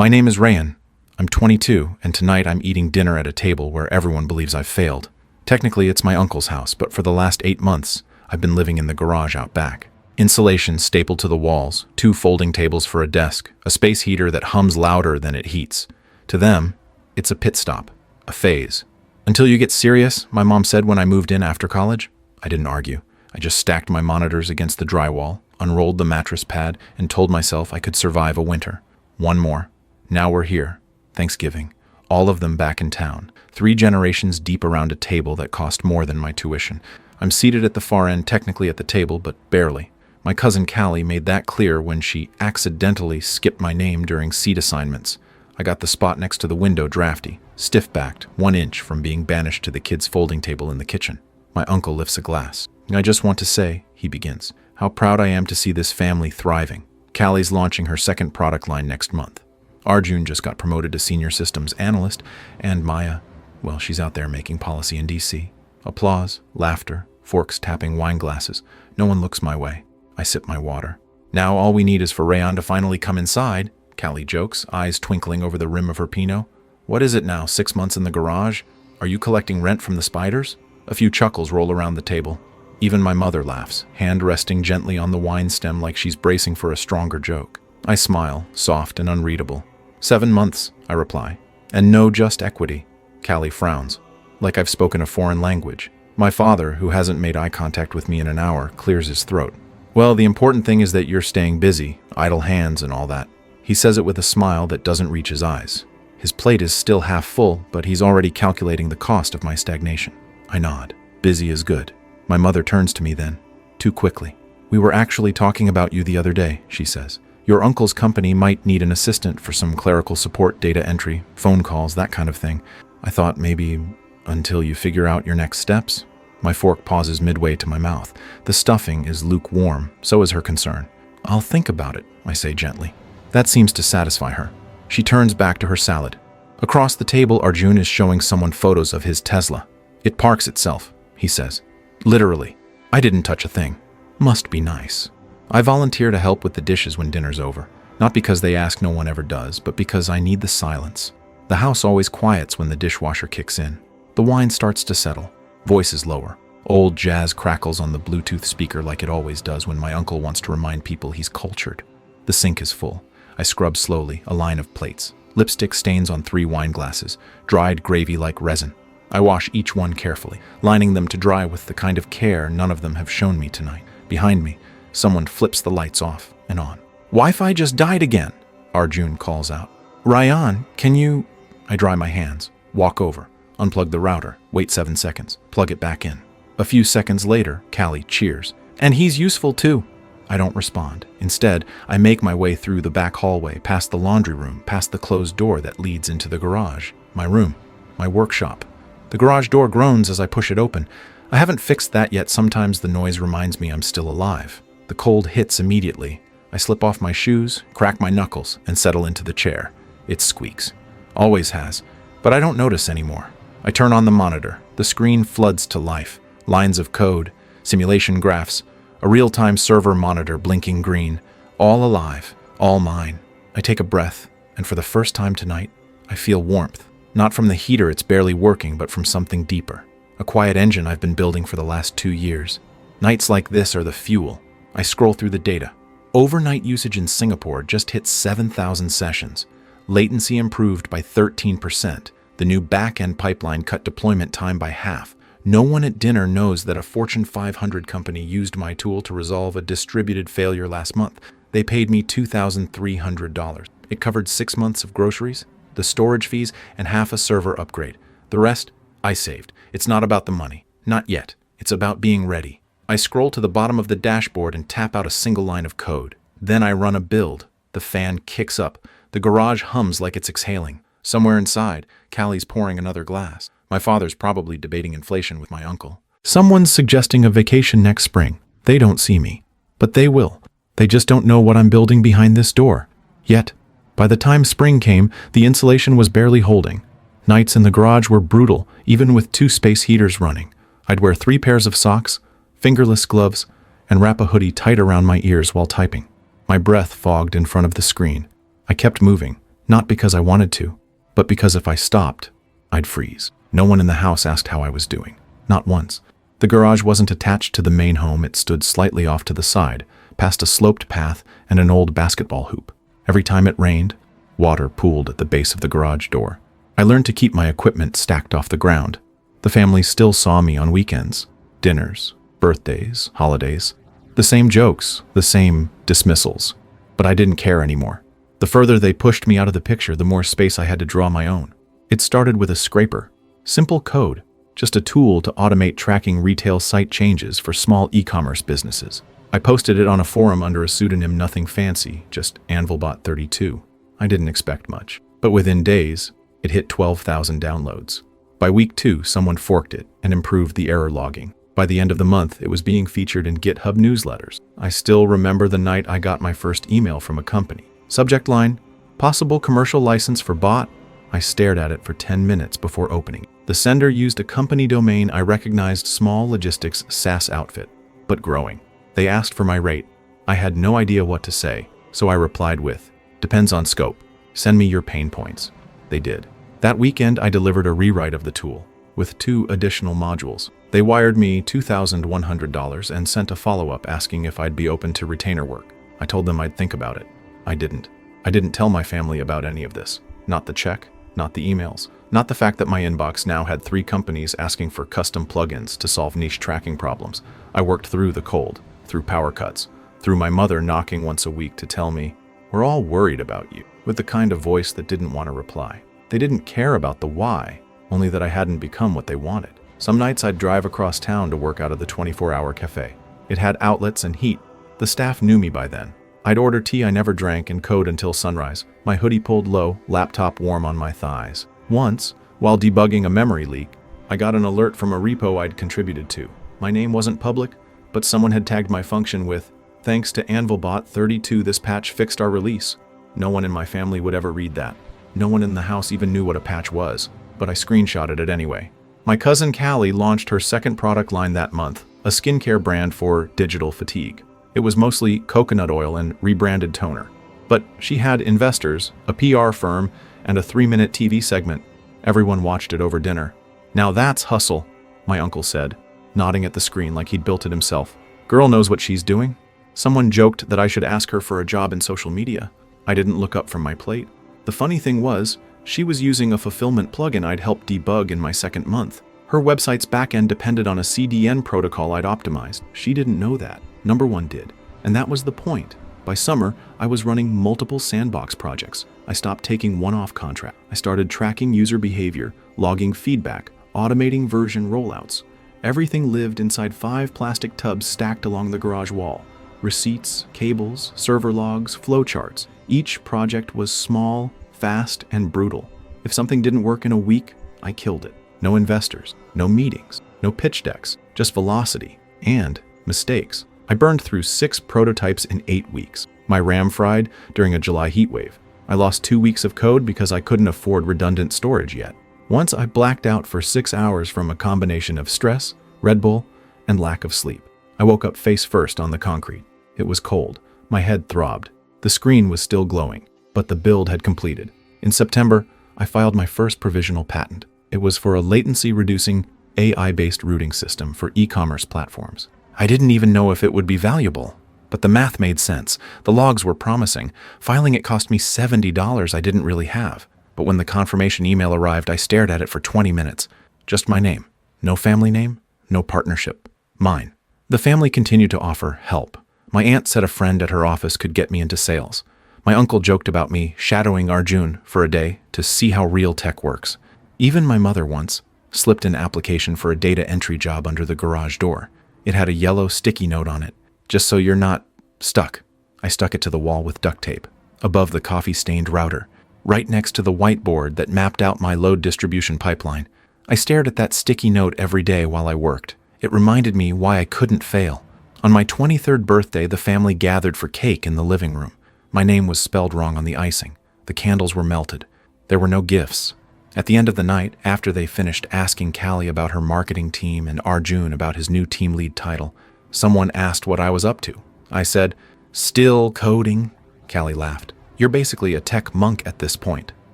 My name is Rayan. I'm 22, and tonight I'm eating dinner at a table where everyone believes I've failed. Technically, it's my uncle's house, but for the last 8 months, I've been living in the garage out back. Insulation stapled to the walls, 2 folding tables for a desk, a space heater that hums louder than it heats. To them, it's a pit stop, a phase. Until you get serious, my mom said when I moved in after college. I didn't argue. I just stacked my monitors against the drywall, unrolled the mattress pad, and told myself I could survive a winter. One more. Now we're here. Thanksgiving. All of them back in town. 3 generations deep around a table that cost more than my tuition. I'm seated at the far end, technically at the table, but barely. My cousin Callie made that clear when she accidentally skipped my name during seat assignments. I got the spot next to the window drafty, stiff-backed, 1 inch from being banished to the kids' folding table in the kitchen. My uncle lifts a glass. I just want to say, he begins, how proud I am to see this family thriving. Callie's launching her 2nd product line next month. Arjun just got promoted to senior systems analyst, and Maya, well, she's out there making policy in DC. Applause, laughter, forks tapping wine glasses. No one looks my way. I sip my water. Now all we need is for Rayan to finally come inside, Callie jokes, eyes twinkling over the rim of her Pinot. What is it now, 6 months in the garage? Are you collecting rent from the spiders? A few chuckles roll around the table. Even my mother laughs, hand resting gently on the wine stem like she's bracing for a stronger joke. I smile, soft and unreadable. 7 months, I reply. And no just equity. Callie frowns, like I've spoken a foreign language. My father, who hasn't made eye contact with me in an hour, clears his throat. Well, the important thing is that you're staying busy, idle hands and all that. He says it with a smile that doesn't reach his eyes. His plate is still half full, but he's already calculating the cost of my stagnation. I nod. Busy is good. My mother turns to me then, too quickly. We were actually talking about you the other day, she says. Your uncle's company might need an assistant for some clerical support, data entry, phone calls, that kind of thing. I thought maybe until you figure out your next steps. My fork pauses midway to my mouth. The stuffing is lukewarm, so is her concern. I'll think about it, I say gently. That seems to satisfy her. She turns back to her salad. Across the table, Arjun is showing someone photos of his Tesla. It parks itself, he says. Literally. I didn't touch a thing. Must be nice. I volunteer to help with the dishes when dinner's over. Not because they ask, no one ever does, but because I need the silence. The house always quiets when the dishwasher kicks in. The wine starts to settle. Voices lower. Old jazz crackles on the Bluetooth speaker like it always does when my uncle wants to remind people he's cultured. The sink is full. I scrub slowly, a line of plates. Lipstick stains on 3 wine glasses, dried gravy like resin. I wash each one carefully, lining them to dry with the kind of care none of them have shown me tonight. Behind me, someone flips the lights off and on. Wi-Fi just died again, Arjun calls out. Rayan, can you... I dry my hands, walk over, unplug the router, wait 7 seconds, plug it back in. A few seconds later, Callie cheers. And he's useful too. I don't respond. Instead, I make my way through the back hallway, past the laundry room, past the closed door that leads into the garage. My room. My workshop. The garage door groans as I push it open. I haven't fixed that yet. Sometimes the noise reminds me I'm still alive. The cold hits immediately. I slip off my shoes, crack my knuckles, and settle into the chair. It squeaks. Always has. But I don't notice anymore. I turn on the monitor. The screen floods to life. Lines of code, simulation graphs, a real-time server monitor blinking green. All alive. All mine. I take a breath, and for the first time tonight, I feel warmth. Not from the heater, it's barely working, but from something deeper. A quiet engine I've been building for the last 2 years. Nights like this are the fuel. I scroll through the data. Overnight usage in Singapore just hit 7,000 sessions. Latency improved by 13%. The new back-end pipeline cut deployment time by half. No one at dinner knows that a Fortune 500 company used my tool to resolve a distributed failure last month. They paid me $2,300. It covered 6 months of groceries, the storage fees, and half a server upgrade. The rest, I saved. It's not about the money. Not yet. It's about being ready. I scroll to the bottom of the dashboard and tap out a single line of code. Then I run a build. The fan kicks up. The garage hums like it's exhaling. Somewhere inside, Callie's pouring another glass. My father's probably debating inflation with my uncle. Someone's suggesting a vacation next spring. They don't see me. But they will. They just don't know what I'm building behind this door. Yet, by the time spring came, the insulation was barely holding. Nights in the garage were brutal, even with 2 space heaters running. I'd wear 3 pairs of socks, fingerless gloves, and wrap a hoodie tight around my ears while typing. My breath fogged in front of the screen. I kept moving, Not because I wanted to, but because if I stopped, I'd freeze. No one in the house asked how I was doing. Not once. The garage wasn't attached to the main home. It stood slightly off to the side, past a sloped path and an old basketball hoop. Every time it rained, water pooled at the base of the garage door. I learned to keep my equipment stacked off the ground. The family still saw me on weekends, dinners, birthdays, holidays. The same jokes, the same dismissals. But I didn't care anymore. The further they pushed me out of the picture, the more space I had to draw my own. It started with a scraper. Simple code, just a tool to automate tracking retail site changes for small e-commerce businesses. I posted it on a forum under a pseudonym, nothing fancy, just AnvilBot32. I didn't expect much. But within days, it hit 12,000 downloads. By week 2, someone forked it and improved the error logging. By the end of the month, it was being featured in GitHub newsletters. I still remember the night I got my first email from a company. Subject line, possible commercial license for bot. I stared at it for 10 minutes before opening. The sender used a company domain I recognized, small logistics SaaS outfit, but growing. They asked for my rate. I had no idea what to say, so I replied with, depends on scope. Send me your pain points. They did. That weekend, I delivered a rewrite of the tool, with 2 additional modules. They wired me $2,100 and sent a follow-up asking if I'd be open to retainer work. I told them I'd think about it. I didn't. I didn't tell my family about any of this. Not the check, not the emails, not the fact that my inbox now had 3 companies asking for custom plugins to solve niche tracking problems. I worked through the cold, through power cuts, through my mother knocking once a week to tell me, we're all worried about you, with the kind of voice that didn't want to reply. They didn't care about the why, only that I hadn't become what they wanted. Some nights I'd drive across town to work out of the 24-hour cafe. It had outlets and heat. The staff knew me by then. I'd order tea I never drank and code until sunrise, my hoodie pulled low, laptop warm on my thighs. Once, while debugging a memory leak, I got an alert from a repo I'd contributed to. My name wasn't public, but someone had tagged my function with, thanks to AnvilBot32, this patch fixed our release. No one in my family would ever read that. No one in the house even knew what a patch was, but I screenshotted it anyway. My cousin Callie launched her second product line that month, a skincare brand for digital fatigue. It was mostly coconut oil and rebranded toner. But she had investors, a PR firm, and a 3-minute TV segment. Everyone watched it over dinner. Now that's hustle, my uncle said, nodding at the screen like he'd built it himself. Girl knows what she's doing. Someone joked that I should ask her for a job in social media. I didn't look up from my plate. The funny thing was, she was using a fulfillment plugin I'd helped debug in my second month. Her website's backend depended on a CDN protocol I'd optimized. She didn't know that. Number 1 did. And that was the point. By summer, I was running multiple sandbox projects. I stopped taking one-off contracts. I started tracking user behavior, logging feedback, automating version rollouts. Everything lived inside 5 plastic tubs stacked along the garage wall. Receipts, cables, server logs, flowcharts. Each project was small, fast, and brutal. If something didn't work in a week, I killed it. No investors, no meetings, no pitch decks, just velocity and mistakes. I burned through 6 prototypes in 8 weeks. My RAM fried during a July heatwave. I lost 2 weeks of code because I couldn't afford redundant storage yet. Once I blacked out for 6 hours from a combination of stress, Red Bull, and lack of sleep. I woke up face first on the concrete. It was cold. My head throbbed. The screen was still glowing, but the build had completed. In September, I filed my first provisional patent. It was for a latency-reducing, AI-based routing system for e-commerce platforms. I didn't even know if it would be valuable, but the math made sense. The logs were promising. Filing it cost me $70 I didn't really have. But when the confirmation email arrived, I stared at it for 20 minutes. Just my name. No family name, no partnership. Mine. The family continued to offer help. My aunt said a friend at her office could get me into sales. My uncle joked about me shadowing Arjun for a day to see how real tech works. Even my mother once slipped an application for a data entry job under the garage door. It had a yellow sticky note on it, just so you're not stuck. I stuck it to the wall with duct tape, above the coffee-stained router, right next to the whiteboard that mapped out my load distribution pipeline. I stared at that sticky note every day while I worked. It reminded me why I couldn't fail. On my 23rd birthday, the family gathered for cake in the living room. My name was spelled wrong on the icing. The candles were melted. There were no gifts. At the end of the night, after they finished asking Callie about her marketing team and Arjun about his new team lead title, someone asked what I was up to. I said, "Still coding." Callie laughed. You're basically a tech monk at this point.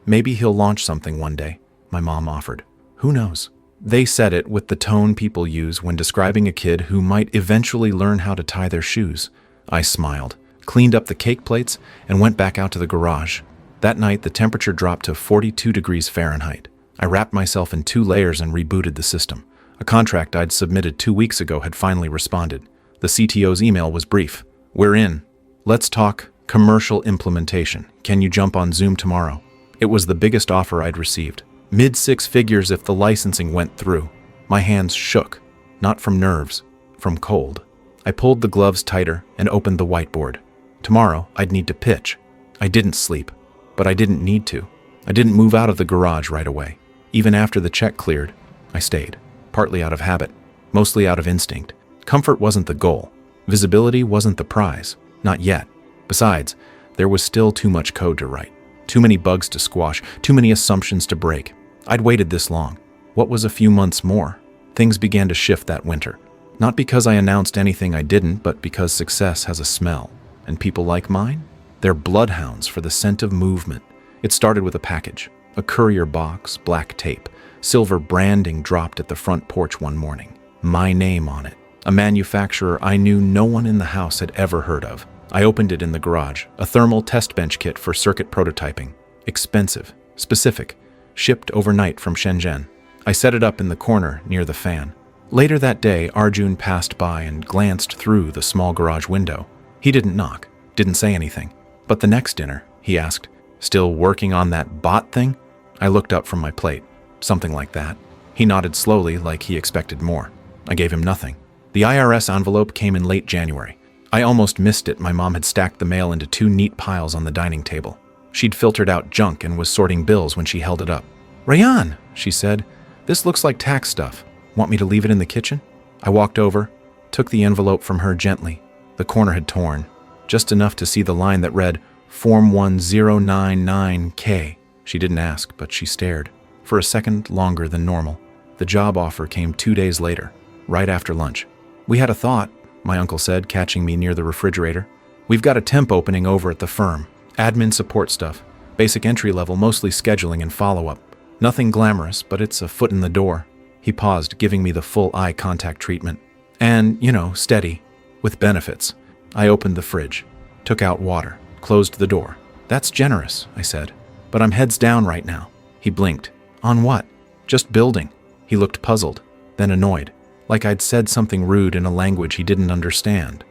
Maybe he'll launch something one day, my mom offered. Who knows? They said it with the tone people use when describing a kid who might eventually learn how to tie their shoes. I smiled, cleaned up the cake plates, and went back out to the garage. That night, the temperature dropped to 42 degrees Fahrenheit. I wrapped myself in 2 layers and rebooted the system. A contract I'd submitted 2 weeks ago had finally responded. The CTO's email was brief. "We're in. Let's talk commercial implementation. Can you jump on Zoom tomorrow?" It was the biggest offer I'd received. Mid-6 figures if the licensing went through. My hands shook, not from nerves, from cold. I pulled the gloves tighter and opened the whiteboard. Tomorrow, I'd need to pitch. I didn't sleep, but I didn't need to. I didn't move out of the garage right away. Even after the check cleared, I stayed, partly out of habit, mostly out of instinct. Comfort wasn't the goal. Visibility wasn't the prize. Not yet. Besides, there was still too much code to write, too many bugs to squash, too many assumptions to break. I'd waited this long. What was a few months more? Things began to shift that winter. Not because I announced anything I didn't, but because success has a smell. And people like mine? They're bloodhounds for the scent of movement. It started with a package, a courier box, black tape, silver branding dropped at the front porch one morning. My name on it. A manufacturer I knew no one in the house had ever heard of. I opened it in the garage, a thermal test bench kit for circuit prototyping. Expensive, specific, shipped overnight from Shenzhen. I set it up in the corner near the fan. Later that day, Arjun passed by and glanced through the small garage window. He didn't knock, didn't say anything. But the next dinner, he asked, "Still working on that bot thing?" I looked up from my plate. Something like that. He nodded slowly, like he expected more. I gave him nothing. The IRS envelope came in late January. I almost missed it. My mom had stacked the mail into 2 neat piles on the dining table. She'd filtered out junk and was sorting bills when she held it up. "Rayan," she said, "this looks like tax stuff. Want me to leave it in the kitchen?" I walked over, took the envelope from her gently. The corner had torn, just enough to see the line that read, Form 1099K. She didn't ask, but she stared. For a second longer than normal. The job offer came 2 days later, right after lunch. "We had a thought," my uncle said, catching me near the refrigerator. "We've got a temp opening over at the firm. Admin support stuff. Basic entry level, mostly scheduling and follow-up. Nothing glamorous, but it's a foot in the door." He paused, giving me the full eye contact treatment. "And, steady. With benefits." I opened the fridge, took out water, closed the door. "That's generous," I said. "But I'm heads down right now." He blinked. "On what?" "Just building." He looked puzzled, then annoyed, like I'd said something rude in a language he didn't understand.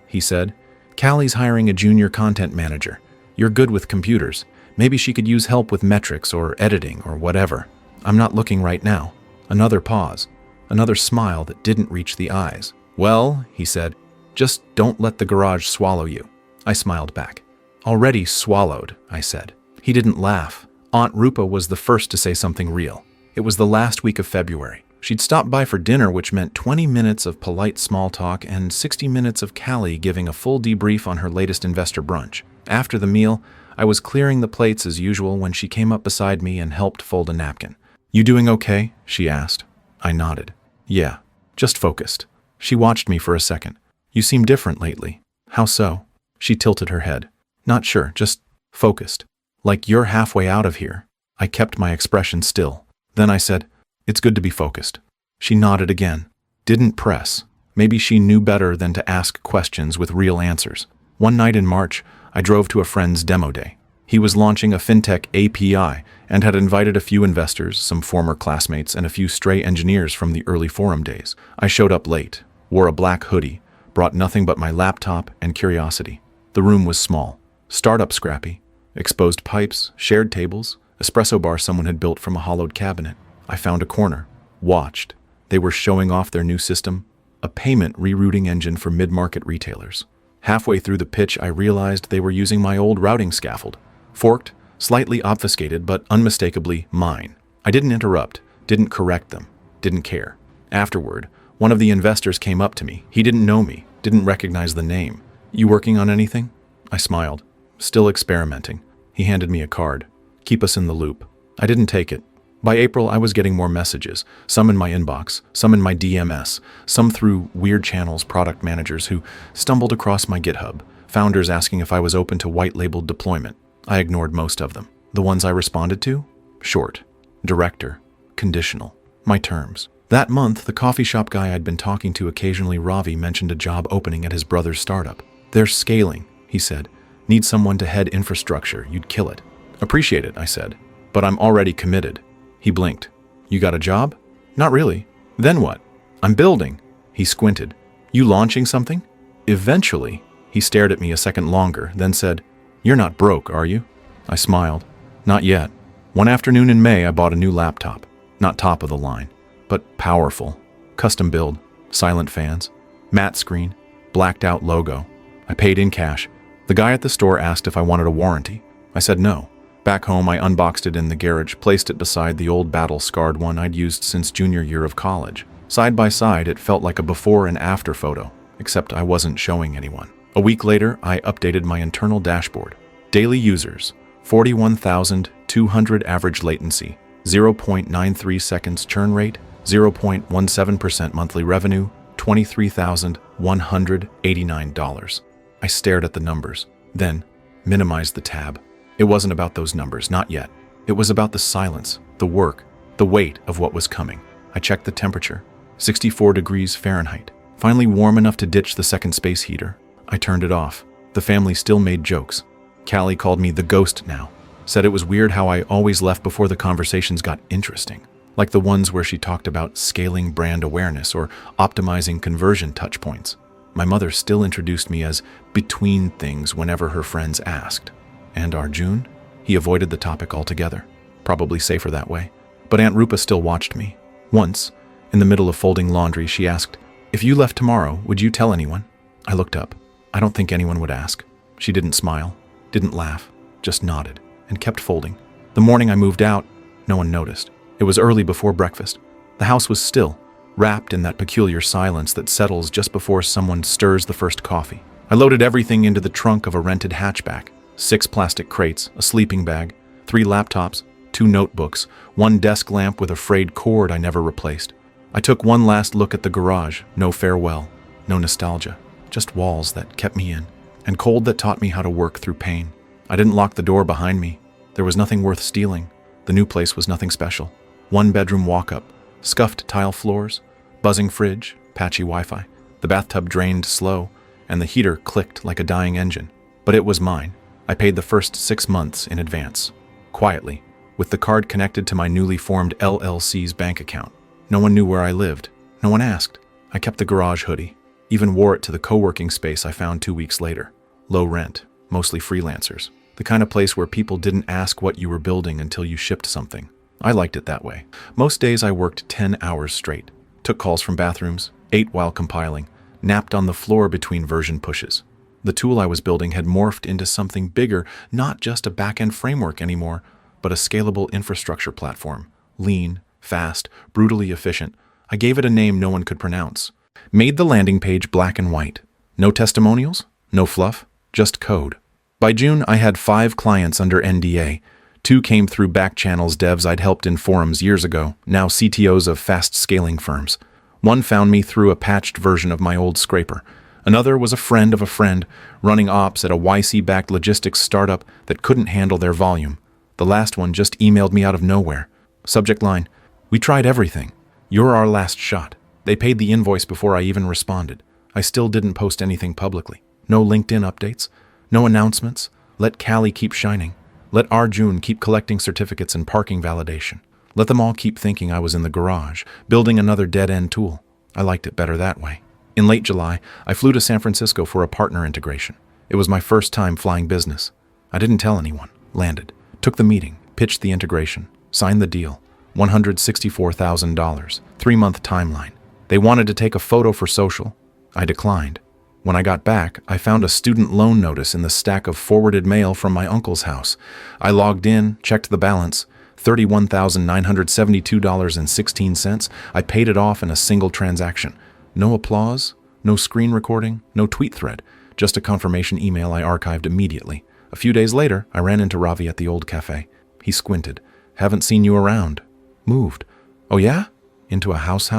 He said, "Callie's hiring a junior content manager. You're good with computers. Maybe she could use help with metrics or editing or whatever. I'm not looking right now." Another pause, another smile that didn't reach the eyes. "Well," he said, "just don't let the garage swallow you." I smiled back. "Already swallowed," I said. He didn't laugh. Aunt Rupa was the first to say something real. It was the last week of February. She'd stopped by for dinner, which meant 20 minutes of polite small talk and 60 minutes of Callie giving a full debrief on her latest investor brunch. After the meal, I was clearing the plates as usual when she came up beside me and helped fold a napkin. "You doing okay?" she asked. I nodded. "Yeah, just focused." She watched me for a second. "You seem different lately." "How so?" She tilted her head. "Not sure, just focused. Like you're halfway out of here." I kept my expression still. Then I said, "It's good to be focused." She nodded again. Didn't press. Maybe she knew better than to ask questions with real answers. One night in March, I drove to a friend's demo day. He was launching a fintech API and had invited a few investors, some former classmates, and a few stray engineers from the early forum days. I showed up late, wore a black hoodie, brought nothing but my laptop and curiosity. The room was small, startup scrappy, exposed pipes, shared tables, espresso bar someone had built from a hollowed cabinet. I found a corner, watched. They were showing off their new system, a payment rerouting engine for mid-market retailers. Halfway through the pitch, I realized they were using my old routing scaffold. Forked, slightly obfuscated, but unmistakably mine. I didn't interrupt, didn't correct them, didn't care. Afterward, one of the investors came up to me. He didn't know me, didn't recognize the name. "You working on anything?" I smiled. "Still experimenting." He handed me a card. "Keep us in the loop." I didn't take it. By April, I was getting more messages, some in my inbox, some in my DMS, some through weird channels, product managers who stumbled across my GitHub. founders asking if I was open to white-labeled deployment. I ignored most of them. The ones I responded to? Short. Director. Conditional. My terms. That month, the coffee shop guy I'd been talking to, occasionally Ravi, mentioned a job opening at his brother's startup. "They're scaling," he said. "Need someone to head infrastructure. You'd kill it." "Appreciate it," I said. "But I'm already committed." He blinked. "You got a job?" "Not really." "Then what?" "I'm building." He squinted. "You launching something?" "Eventually." He stared at me a second longer, then said, "You're not broke, are you?" I smiled. "Not yet." One afternoon in May, I bought a new laptop. Not top of the line, but powerful. Custom build, silent fans, matte screen, blacked out logo. I paid in cash. The guy at the store asked if I wanted a warranty. I said no. Back home, I unboxed it in the garage, placed it beside the old battle-scarred one I'd used since junior year of college. Side by side, it felt like a before and after photo, except I wasn't showing anyone. A week later, I updated my internal dashboard. Daily users, 41,200 average latency, 0.93 seconds churn rate, 0.17% monthly revenue, $23,189. I stared at the numbers, then minimized the tab. It wasn't about those numbers, not yet. It was about the silence, the work, the weight of what was coming. I checked the temperature, 64 degrees Fahrenheit. Finally warm enough to ditch the second space heater. I turned it off. The family still made jokes. Callie called me the ghost now. Said it was weird how I always left before the conversations got interesting. Like the ones where she talked about scaling brand awareness or optimizing conversion touchpoints. My mother still introduced me as between things whenever her friends asked. And Arjun? He avoided the topic altogether. Probably safer that way. But Aunt Rupa still watched me. Once, in the middle of folding laundry, she asked, "If you left tomorrow, would you tell anyone?" I looked up. I don't think anyone would ask. She didn't smile, didn't laugh, just nodded, and kept folding. The morning I moved out, no one noticed. It was early before breakfast. The house was still, wrapped in that peculiar silence that settles just before someone stirs the first coffee. I loaded everything into the trunk of a rented hatchback. 6 plastic crates, a sleeping bag, 3 laptops, 2 notebooks, 1 desk lamp with a frayed cord I never replaced. I took one last look at the garage. No farewell, no nostalgia, just walls that kept me in, and cold that taught me how to work through pain. I didn't lock the door behind me. There was nothing worth stealing. The new place was nothing special. 1-bedroom walk-up, scuffed tile floors, buzzing fridge, patchy Wi-Fi. The bathtub drained slow, and the heater clicked like a dying engine. But it was mine. I paid the first 6 months in advance, quietly, with the card connected to my newly formed LLC's bank account. No one knew where I lived. No one asked. I kept the garage hoodie, even wore it to the co-working space I found 2 weeks later. Low rent, mostly freelancers. The kind of place where people didn't ask what you were building until you shipped something. I liked it that way. Most days I worked 10 hours straight, took calls from bathrooms, ate while compiling, napped on the floor between version pushes. The tool I was building had morphed into something bigger, not just a back-end framework anymore, but a scalable infrastructure platform. Lean, fast, brutally efficient. I gave it a name no one could pronounce. Made the landing page black and white. No testimonials, no fluff, just code. By June, I had 5 clients under NDA. 2 came through back channels devs I'd helped in forums years ago, now CTOs of fast-scaling firms. 1 found me through a patched version of my old scraper. Another was a friend of a friend, running ops at a YC-backed logistics startup that couldn't handle their volume. The last one just emailed me out of nowhere. Subject line, "We tried everything. You're our last shot." They paid the invoice before I even responded. I still didn't post anything publicly. No LinkedIn updates. No announcements. Let Callie keep shining. Let Arjun keep collecting certificates and parking validation. Let them all keep thinking I was in the garage, building another dead-end tool. I liked it better that way. In late July, I flew to San Francisco for a partner integration. It was my first time flying business. I didn't tell anyone. Landed. Took the meeting. Pitched the integration. Signed the deal. $164,000. 3-month timeline. They wanted to take a photo for social. I declined. When I got back, I found a student loan notice in the stack of forwarded mail from my uncle's house. I logged in, checked the balance, $31,972.16. I paid it off in a single transaction. No applause, no screen recording, no tweet thread, just a confirmation email I archived immediately. A few days later, I ran into Ravi at the old cafe. He squinted. "Haven't seen you around." "Moved." "Oh yeah? Into a house?"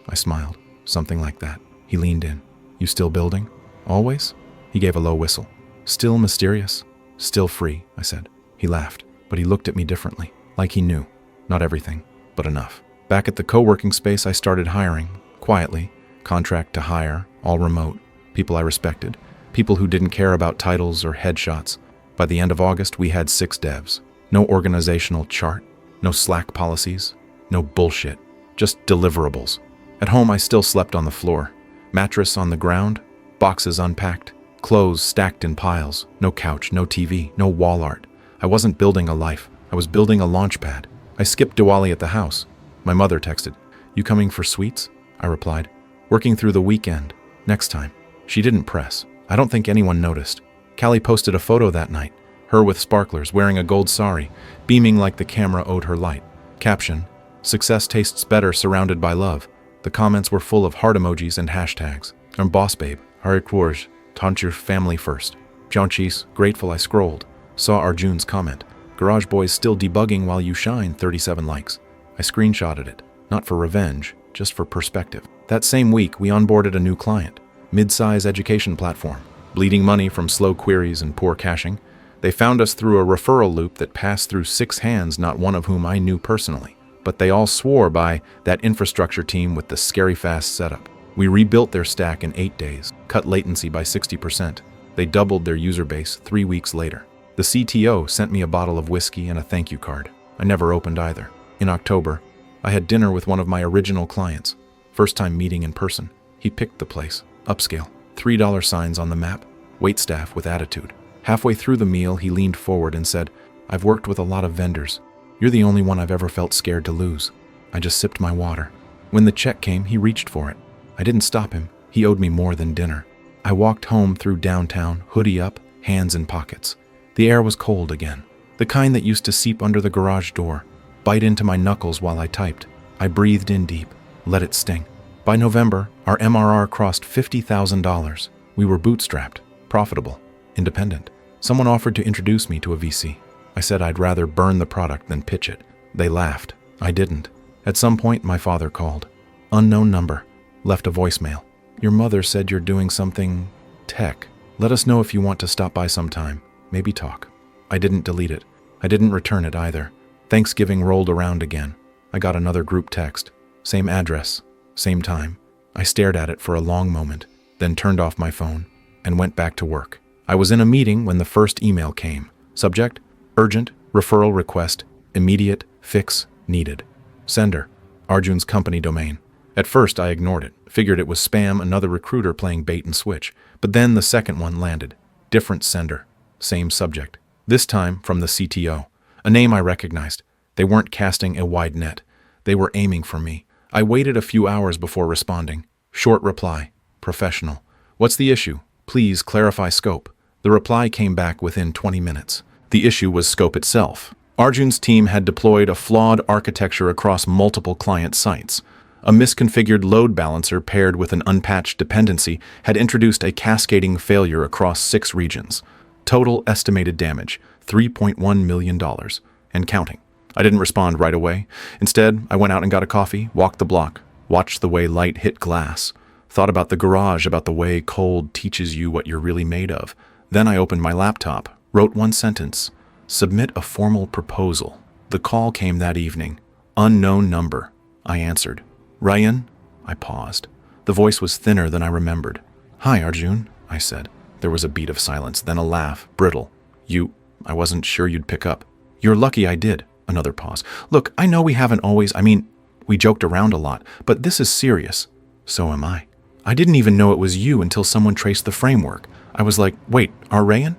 I smiled. "Something like that." He leaned in. "You still building? Always?" He gave a low whistle. Still mysterious? Still free, I said. He laughed, but he looked at me differently, like he knew. Not everything, but enough. Back at the co-working space, I started hiring, quietly, contract to hire, all remote, people I respected, people who didn't care about titles or headshots. By the end of August, we had 6 devs. No organizational chart, no Slack policies, no bullshit, just deliverables. At home, I still slept on the floor. Mattress on the ground, boxes unpacked, clothes stacked in piles, no couch, no TV, no wall art. I wasn't building a life. I was building a launch pad. I skipped Diwali at the house. My mother texted, "You coming for sweets?" I replied, "Working through the weekend. Next time." She didn't press. I don't think anyone noticed. Callie posted a photo that night, her with sparklers, wearing a gold sari, beaming like the camera owed her light. Caption, "Success tastes better surrounded by love." The comments were full of heart emojis and hashtags. I'm boss babe, Harik Wars, taunt your family first. Jonchis, grateful I scrolled. Saw Arjun's comment. Garage Boys still debugging while you shine, 37 likes. I screenshotted it, not for revenge, just for perspective. That same week, we onboarded a new client, mid-size education platform, bleeding money from slow queries and poor caching. They found us through a referral loop that passed through 6 hands, not one of whom I knew personally. But they all swore by that infrastructure team with the scary fast setup. We rebuilt their stack in 8 days, cut latency by 60%. They doubled their user base 3 weeks later. The CTO sent me a bottle of whiskey and a thank you card. I never opened either. In October, I had dinner with one of my original clients. First time meeting in person. He picked the place. Upscale. $3 signs on the map. Waitstaff with attitude. Halfway through the meal, he leaned forward and said, "I've worked with a lot of vendors. You're the only one I've ever felt scared to lose." I just sipped my water. When the check came, he reached for it. I didn't stop him. He owed me more than dinner. I walked home through downtown, hoodie up, hands in pockets. The air was cold again. The kind that used to seep under the garage door, bite into my knuckles while I typed. I breathed in deep, let it sting. By November, our MRR crossed $50,000. We were bootstrapped, profitable, independent. Someone offered to introduce me to a VC. I said I'd rather burn the product than pitch it. They laughed. I didn't. At some point, my father called. Unknown number. Left a voicemail. "Your mother said you're doing something tech. Let us know if you want to stop by sometime. Maybe talk." I didn't delete it. I didn't return it either. Thanksgiving rolled around again. I got another group text. Same address. Same time. I stared at it for a long moment, then turned off my phone and went back to work. I was in a meeting when the first email came. Subject, urgent, referral request, immediate, fix, needed. Sender, Arjun's company domain. At first I ignored it, figured it was spam, another recruiter playing bait and switch. But then the second one landed. Different sender, same subject. This time from the CTO, a name I recognized. They weren't casting a wide net. They were aiming for me. I waited a few hours before responding. Short reply, professional. What's the issue? Please clarify scope. The reply came back within 20 minutes. The issue was scope itself. Arjun's team had deployed a flawed architecture across multiple client sites. A misconfigured load balancer paired with an unpatched dependency had introduced a cascading failure across 6 regions. Total estimated damage, $3.1 million, and counting. I didn't respond right away. Instead, I went out and got a coffee, walked the block, watched the way light hit glass, thought about the garage, about the way cold teaches you what you're really made of. Then I opened my laptop, wrote one sentence, submit a formal proposal. The call came that evening. Unknown number. I answered. Ryan? I paused. The voice was thinner than I remembered. Hi, Arjun, I said. There was a beat of silence, then a laugh, brittle. I wasn't sure you'd pick up. You're lucky I did. Another pause. Look, I know we haven't always, we joked around a lot, but this is serious. So am I. I didn't even know it was you until someone traced the framework. I was like, wait, Rayan?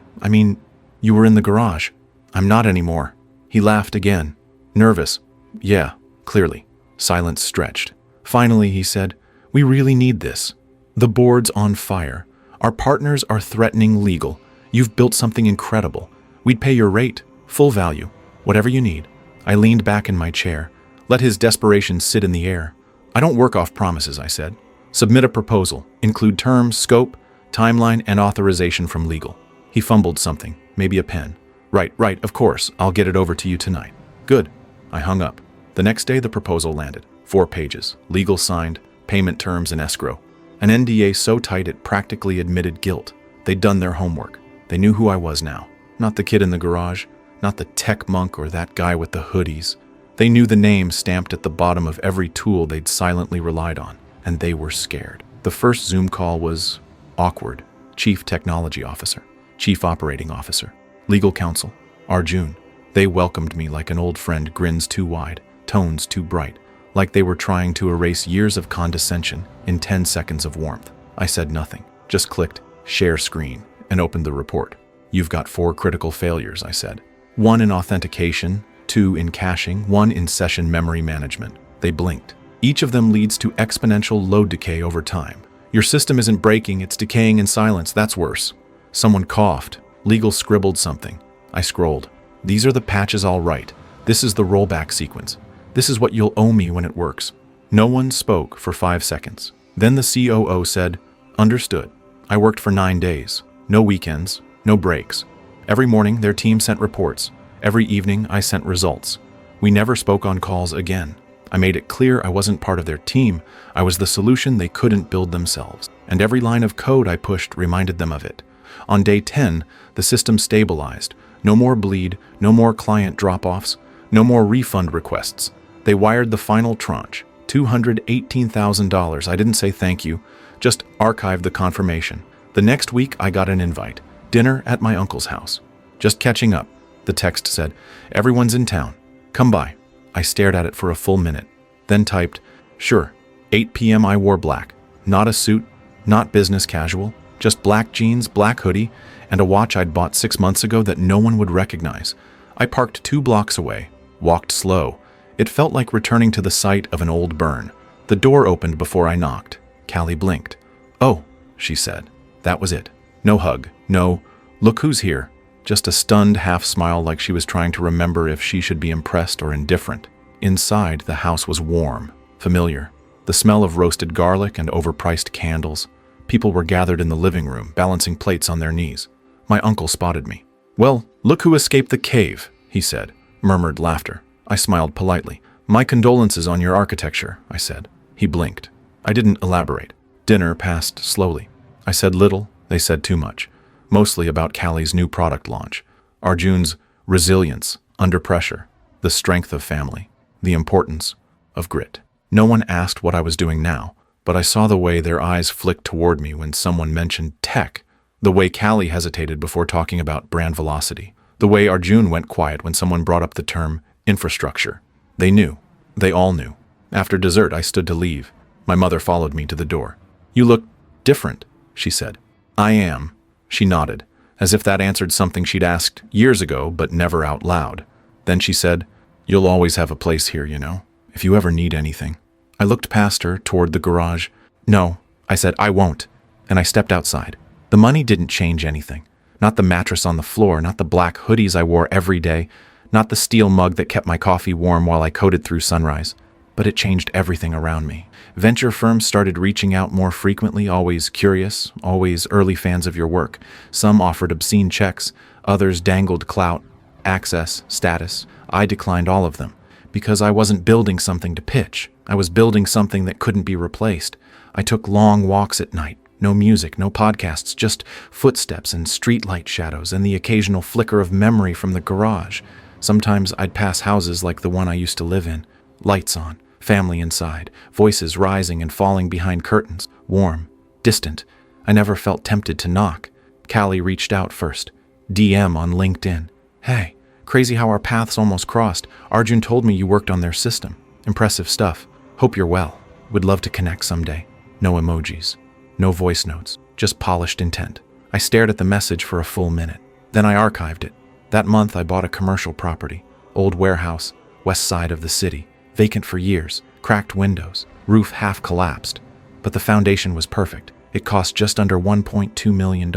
You were in the garage. I'm not anymore. He laughed again. Nervous. Yeah, clearly. Silence stretched. Finally, he said, we really need this. The board's on fire. Our partners are threatening legal. You've built something incredible. We'd pay your rate, full value, whatever you need. I leaned back in my chair, let his desperation sit in the air. I don't work off promises, I said. Submit a proposal, include terms, scope, timeline, and authorization from legal. He fumbled something, maybe a pen. Right, of course, I'll get it over to you tonight. Good. I hung up. The next day, the proposal landed. 4 pages, legal signed, payment terms and escrow. An NDA so tight it practically admitted guilt. They'd done their homework. They knew who I was now. Not the kid in the garage, not the tech monk or that guy with the hoodies. They knew the name stamped at the bottom of every tool they'd silently relied on, and they were scared. The first Zoom call was awkward. Chief Technology Officer, Chief Operating Officer, Legal Counsel, Arjun. They welcomed me like an old friend, grins too wide, tones too bright, like they were trying to erase years of condescension in 10 seconds of warmth. I said nothing, just clicked share screen and opened the report. You've got 4 critical failures, I said. 1 in authentication, 2 in caching, 1 in session memory management. They blinked. Each of them leads to exponential load decay over time. Your system isn't breaking, it's decaying in silence. That's worse. Someone coughed. Legal scribbled something. I scrolled. These are the patches all right. This is the rollback sequence. This is what you'll owe me when it works. No one spoke for 5 seconds. Then the COO said, understood. I worked for 9 days. No weekends, no breaks. Every morning, their team sent reports. Every evening, I sent results. We never spoke on calls again. I made it clear I wasn't part of their team. I was the solution they couldn't build themselves. And every line of code I pushed reminded them of it. On day 10, the system stabilized. No more bleed, no more client drop-offs, no more refund requests. They wired the final tranche, $218,000. I didn't say thank you, just archived the confirmation. The next week, I got an invite. Dinner at my uncle's house. Just catching up. The text said, everyone's in town. Come by. I stared at it for a full minute, then typed, sure. 8 p.m. I wore black. Not a suit, not business casual, just black jeans, black hoodie, and a watch I'd bought 6 months ago that no one would recognize. I parked 2 blocks away, walked slow. It felt like returning to the site of an old burn. The door opened before I knocked. Callie blinked. Oh, she said. That was it. No hug, no, look who's here. Just a stunned half smile like she was trying to remember if she should be impressed or indifferent. Inside, the house was warm, familiar. The smell of roasted garlic and overpriced candles. People were gathered in the living room, balancing plates on their knees. My uncle spotted me. Well, look who escaped the cave, he said, murmured laughter. I smiled politely. My condolences on your architecture, I said. He blinked. I didn't elaborate. Dinner passed slowly. I said little, they said too much. Mostly about Callie's new product launch, Arjun's resilience under pressure, the strength of family, the importance of grit. No one asked what I was doing now, but I saw the way their eyes flicked toward me when someone mentioned tech, the way Callie hesitated before talking about brand velocity, the way Arjun went quiet when someone brought up the term infrastructure. They knew. They all knew. After dessert, I stood to leave. My mother followed me to the door. You look different, she said. I am. She nodded, as if that answered something she'd asked years ago, but never out loud. Then she said, you'll always have a place here, you know, if you ever need anything. I looked past her toward the garage. No, I said, I won't. And I stepped outside. The money didn't change anything. Not the mattress on the floor, not the black hoodies I wore every day, not the steel mug that kept my coffee warm while I coded through sunrise. But it changed everything around me. Venture firms started reaching out more frequently, always curious, always early fans of your work. Some offered obscene checks, others dangled clout, access, status. I declined all of them, because I wasn't building something to pitch. I was building something that couldn't be replaced. I took long walks at night, no music, no podcasts, just footsteps and streetlight shadows and the occasional flicker of memory from the garage. Sometimes I'd pass houses like the one I used to live in, lights on. Family inside, voices rising and falling behind curtains, warm, distant. I never felt tempted to knock. Callie reached out first. DM on LinkedIn. Hey, crazy how our paths almost crossed. Arjun told me you worked on their system. Impressive stuff. Hope you're well. Would love to connect someday. No emojis. No voice notes. Just polished intent. I stared at the message for a full minute. Then I archived it. That month I bought a commercial property. Old warehouse, west side of the city. Vacant for years, cracked windows, roof half collapsed. But the foundation was perfect. It cost just under $1.2 million.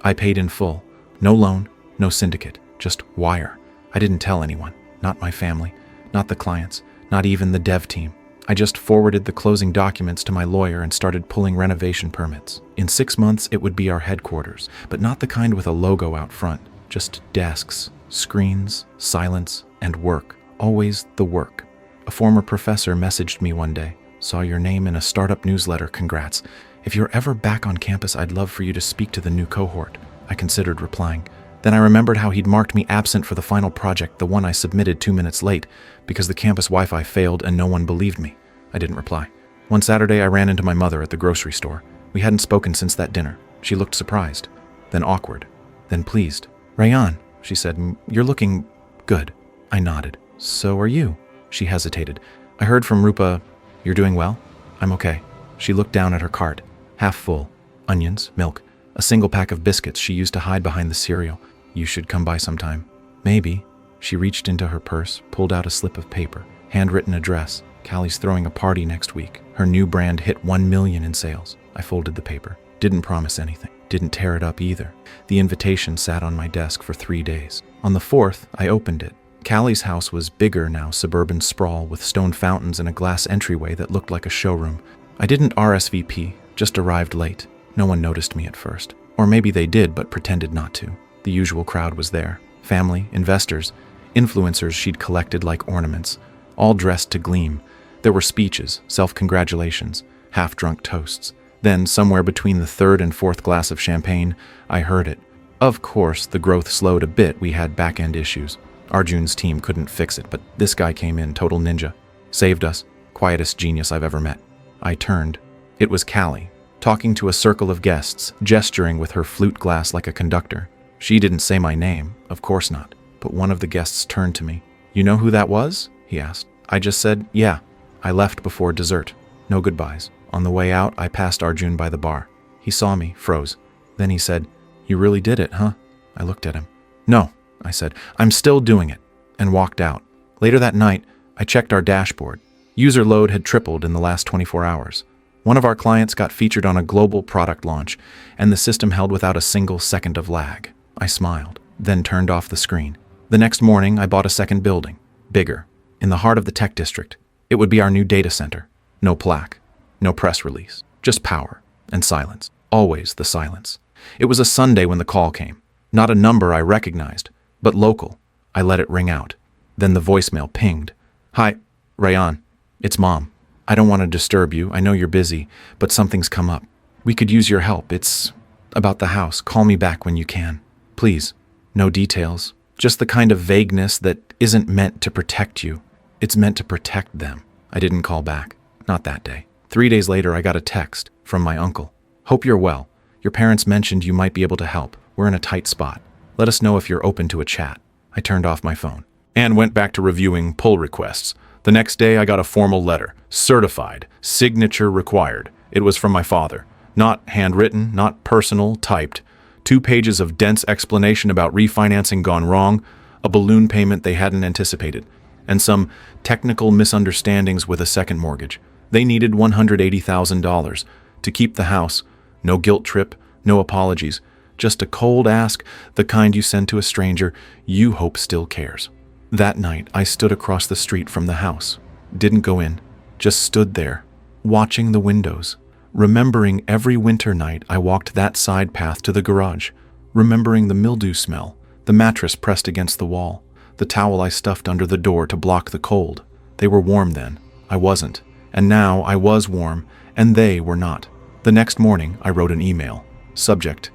I paid in full. No loan, no syndicate, just wire. I didn't tell anyone, not my family, not the clients, not even the dev team. I just forwarded the closing documents to my lawyer and started pulling renovation permits. In 6 months, it would be our headquarters, but not the kind with a logo out front. Just desks, screens, silence, and work. Always the work. A former professor messaged me one day. Saw your name in a startup newsletter, congrats. If you're ever back on campus, I'd love for you to speak to the new cohort. I considered replying. Then I remembered how he'd marked me absent for the final project, the one I submitted 2 minutes late, because the campus Wi-Fi failed and no one believed me. I didn't reply. One Saturday, I ran into my mother at the grocery store. We hadn't spoken since that dinner. She looked surprised, then awkward, then pleased. "Rayan," she said, "you're looking good." I nodded. "So are you." She hesitated. "I heard from Rupa. You're doing well?" "I'm okay." She looked down at her cart, half full. Onions, milk, a single pack of biscuits she used to hide behind the cereal. "You should come by sometime." "Maybe." She reached into her purse, pulled out a slip of paper, handwritten address. "Callie's throwing a party next week. Her new brand hit 1 million in sales." I folded the paper. Didn't promise anything. Didn't tear it up either. The invitation sat on my desk for 3 days. On the 4th, I opened it. Callie's house was bigger now, suburban sprawl with stone fountains and a glass entryway that looked like a showroom. I didn't RSVP, just arrived late. No one noticed me at first. Or maybe they did, but pretended not to. The usual crowd was there. Family, investors, influencers she'd collected like ornaments, all dressed to gleam. There were speeches, self-congratulations, half-drunk toasts. Then, somewhere between the 3rd and 4th glass of champagne, I heard it. Of course, the growth slowed a bit. We had back-end issues. Arjun's team couldn't fix it, but this guy came in, total ninja. Saved us. Quietest genius I've ever met. I turned. It was Callie, talking to a circle of guests, gesturing with her flute glass like a conductor. She didn't say my name, of course not, but one of the guests turned to me. "You know who that was?" he asked. I just said, "Yeah." I left before dessert. No goodbyes. On the way out, I passed Arjun by the bar. He saw me, froze. Then he said, "You really did it, huh?" I looked at him. "No," I said, "I'm still doing it," and walked out. Later that night, I checked our dashboard. User load had tripled in the last 24 hours. One of our clients got featured on a global product launch, and the system held without a single second of lag. I smiled, then turned off the screen. The next morning, I bought a second building, bigger, in the heart of the tech district. It would be our new data center. No plaque, no press release, just power and silence. Always the silence. It was a Sunday when the call came. Not a number I recognized, but local. I let it ring out. Then the voicemail pinged. "Hi, Rayan. It's Mom. I don't want to disturb you. I know you're busy, but something's come up. We could use your help. It's about the house. Call me back when you can. Please." No details. Just the kind of vagueness that isn't meant to protect you. It's meant to protect them. I didn't call back. Not that day. 3 days later, I got a text from my uncle. "Hope you're well. Your parents mentioned you might be able to help. We're in a tight spot. Let us know if you're open to a chat." I turned off my phone and went back to reviewing pull requests. The next day, I got a formal letter. Certified. Signature required. It was from my father. Not handwritten, not personal, typed. 2 pages of dense explanation about refinancing gone wrong, a balloon payment they hadn't anticipated, and some technical misunderstandings with a second mortgage. They needed $180,000 to keep the house. No guilt trip, no apologies. Just a cold ask, the kind you send to a stranger you hope still cares. That night, I stood across the street from the house. Didn't go in, just stood there, watching the windows. Remembering every winter night I walked that side path to the garage. Remembering the mildew smell, the mattress pressed against the wall, the towel I stuffed under the door to block the cold. They were warm then. I wasn't. And now I was warm, and they were not. The next morning, I wrote an email. Subject,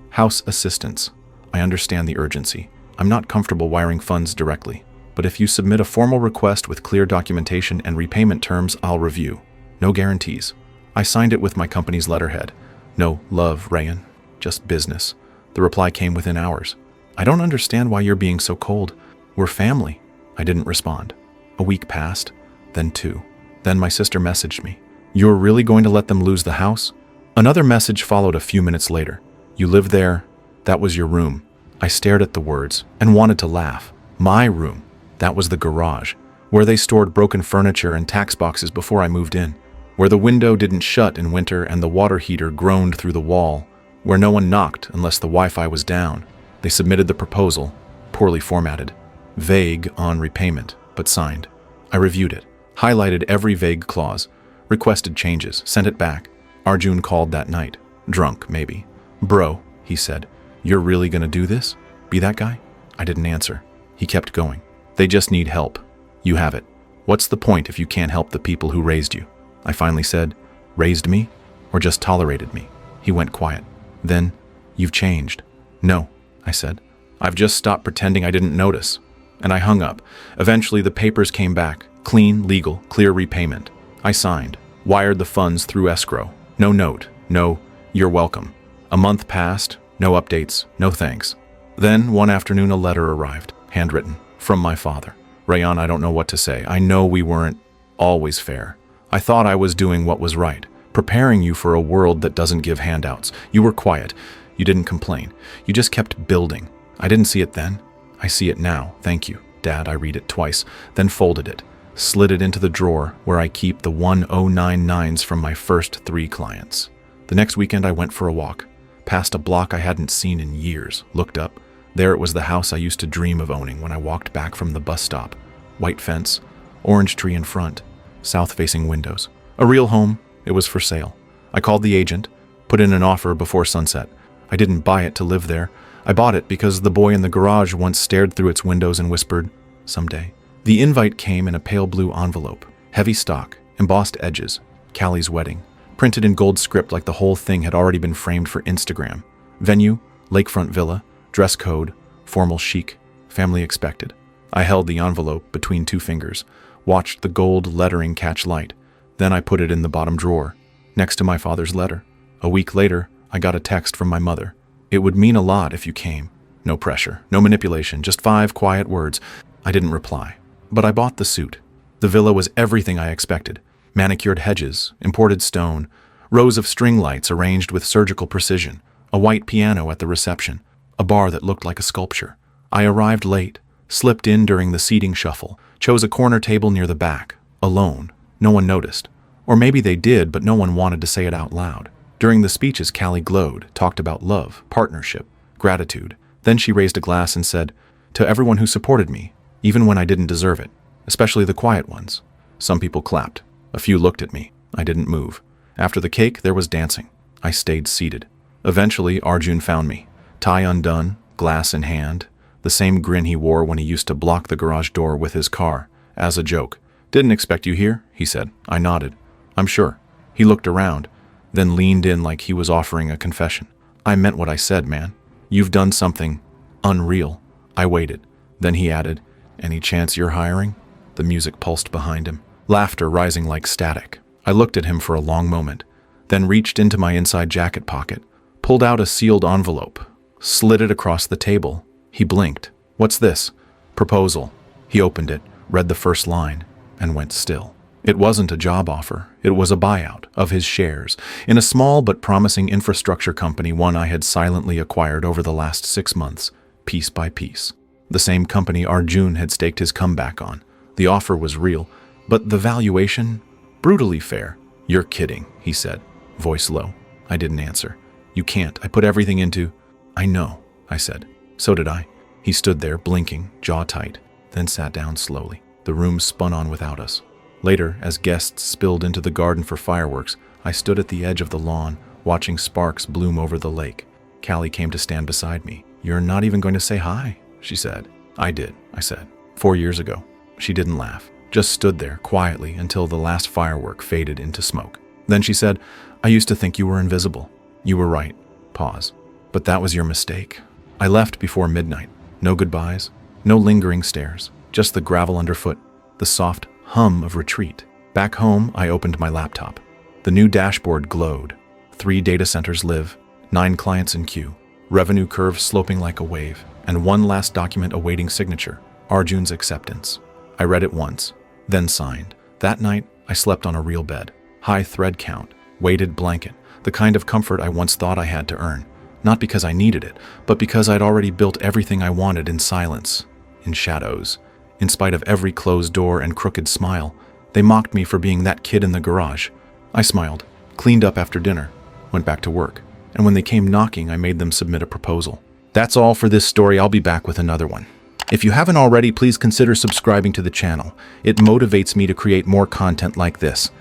House Assistance. I understand the urgency. I'm not comfortable wiring funds directly, but if you submit a formal request with clear documentation and repayment terms, I'll review. No guarantees. I signed it with my company's letterhead. No love, Rayan. Just business. The reply came within hours. "I don't understand why you're being so cold. We're family." I didn't respond. A week passed, then 2. Then my sister messaged me. "You're really going to let them lose the house?" Another message followed a few minutes later. "You live there. That was your room." I stared at the words and wanted to laugh. My room. That was the garage, where they stored broken furniture and tax boxes before I moved in. Where the window didn't shut in winter and the water heater groaned through the wall. Where no one knocked unless the Wi-Fi was down. They submitted the proposal, poorly formatted. Vague on repayment, but signed. I reviewed it, highlighted every vague clause, requested changes, sent it back. Arjun called that night. Drunk, maybe. "Bro," he said, "you're really gonna do this? Be that guy?" I didn't answer. He kept going. "They just need help. You have it. What's the point if you can't help the people who raised you?" I finally said, "Raised me? Or just tolerated me?" He went quiet. Then, "You've changed." "No," I said. "I've just stopped pretending I didn't notice." And I hung up. Eventually, the papers came back. Clean, legal, clear repayment. I signed. Wired the funds through escrow. No note. No, "You're welcome." A month passed. No updates. No thanks. Then, one afternoon, a letter arrived. Handwritten. From my father. "Rayan, I don't know what to say. I know we weren't always fair. I thought I was doing what was right. Preparing you for a world that doesn't give handouts. You were quiet. You didn't complain. You just kept building. I didn't see it then. I see it now. Thank you, Dad." I read it twice, then folded it, slid it into the drawer where I keep the 1099s from my first 3 clients. The next weekend I went for a walk, past a block I hadn't seen in years, looked up. There it was, the house I used to dream of owning when I walked back from the bus stop. White fence, orange tree in front, south-facing windows. A real home. It was for sale. I called the agent, put in an offer before sunset. I didn't buy it to live there. I bought it because the boy in the garage once stared through its windows and whispered, "Someday." The invite came in a pale blue envelope, heavy stock, embossed edges, Callie's wedding, printed in gold script like the whole thing had already been framed for Instagram. Venue, lakefront villa, dress code, formal chic, family expected. I held the envelope between 2 fingers, watched the gold lettering catch light. Then I put it in the bottom drawer, next to my father's letter. A week later, I got a text from my mother. "It would mean a lot if you came." No pressure, no manipulation, just 5 quiet words. I didn't reply. But I bought the suit. The villa was everything I expected. Manicured hedges, imported stone, rows of string lights arranged with surgical precision, a white piano at the reception, a bar that looked like a sculpture. I arrived late, slipped in during the seating shuffle, chose a corner table near the back, alone. No one noticed. Or maybe they did, but no one wanted to say it out loud. During the speeches, Callie glowed, talked about love, partnership, gratitude. Then she raised a glass and said, "To everyone who supported me, even when I didn't deserve it, especially the quiet ones." Some people clapped. A few looked at me. I didn't move. After the cake, there was dancing. I stayed seated. Eventually, Arjun found me. Tie undone, glass in hand, the same grin he wore when he used to block the garage door with his car, as a joke. "Didn't expect you here," he said. I nodded. "I'm sure." He looked around, then leaned in like he was offering a confession. "I meant what I said, man. You've done something unreal." I waited. Then he added, "Any chance you're hiring?" The music pulsed behind him, laughter rising like static. I looked at him for a long moment, then reached into my inside jacket pocket, pulled out a sealed envelope, slid it across the table. He blinked. "What's this?" "Proposal." He opened it, read the first line, and went still. It wasn't a job offer. It was a buyout of his shares in a small but promising infrastructure company, one I had silently acquired over the last 6 months, piece by piece. The same company Arjun had staked his comeback on. The offer was real, but the valuation? Brutally fair. "You're kidding," he said, voice low. I didn't answer. "You can't. I put everything into—" "I know," I said. "So did I." He stood there, blinking, jaw tight, then sat down slowly. The room spun on without us. Later, as guests spilled into the garden for fireworks, I stood at the edge of the lawn, watching sparks bloom over the lake. Callie came to stand beside me. "You're not even going to say hi," she said. "I did," I said. 4 years ago." She didn't laugh, just stood there quietly until the last firework faded into smoke. Then she said, "I used to think you were invisible." "You were right." Pause. "But that was your mistake." I left before midnight. No goodbyes, no lingering stares, just the gravel underfoot, the soft hum of retreat. Back home, I opened my laptop. The new dashboard glowed. 3 data centers live, 9 clients in queue, revenue curve sloping like a wave, and one last document awaiting signature, Arjun's acceptance. I read it once, then signed. That night, I slept on a real bed. High thread count, weighted blanket, the kind of comfort I once thought I had to earn. Not because I needed it, but because I'd already built everything I wanted in silence, in shadows. In spite of every closed door and crooked smile, they mocked me for being that kid in the garage. I smiled, cleaned up after dinner, went back to work, and when they came knocking, I made them submit a proposal. That's all for this story. I'll be back with another one. If you haven't already, please consider subscribing to the channel. It motivates me to create more content like this.